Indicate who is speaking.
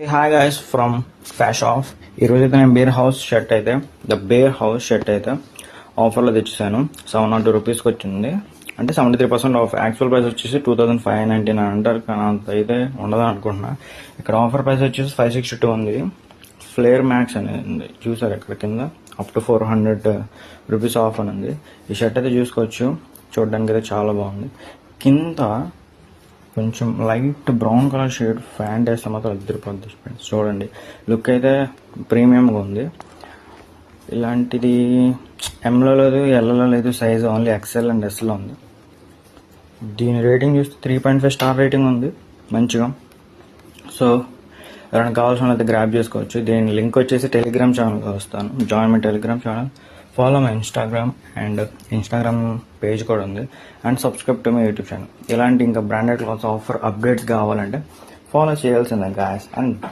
Speaker 1: Hi guys from fash off. ఈరోజు అయితే నేను బేర్ హౌస్ షర్ట్ అయితే ఆఫర్లో తెచ్చేసాను. 702 రూపీస్కి వచ్చింది. అంటే 73% ఆఫ్. యాక్చువల్ ప్రైస్ వచ్చేసి 2599 అంటారు, కానీ అంత అయితే ఉండదు అనుకుంటున్నా. ఇక్కడ ఆఫర్ ప్రైస్ వచ్చేసి 562 ఉంది. ఫ్లేర్ మ్యాక్స్ అనేది ఉంది, చూసారు ఇక్కడ కింద అప్ టు 400 రూపీస్ ఆఫ్ అని ఉంది. ఈ షర్ట్ అయితే చూసుకోవచ్చు, చూడడానికి అయితే చాలా బాగుంది. కింద కొంచెం light brown colour shade pant వేస్తే మాత్రం అద్దరిపోద్ది ఫ్రెండ్స్. చూడండి, లుక్ అయితే ప్రీమియంగా ఉంది. ఇలాంటిది ఎంలో లేదు, ఎల్లో లేదు, సైజ్ ఓన్లీ ఎక్స్ఎల్ అండ్ ఎస్లో ఉంది. దీని రేటింగ్ చూస్తే 3.5 స్టార్ రేటింగ్ ఉంది, మంచిగా. సో ఎవరైనా కావాల్సిన అయితే గ్రాప్ చేసుకోవచ్చు. దీని లింక్ వచ్చేసి టెలిగ్రామ్ ఛానల్కి వస్తాను. Join my Telegram channel, follow my Instagram page కూడా ఉంది, and subscribe to my YouTube channel. ఇలాంటి ఇంకా బ్రాండెడ్ క్లాత్స్ ఆఫర్ అప్డేట్స్ కావాలంటే ఫాలో చేయాల్సిందే గాయస్. అండ్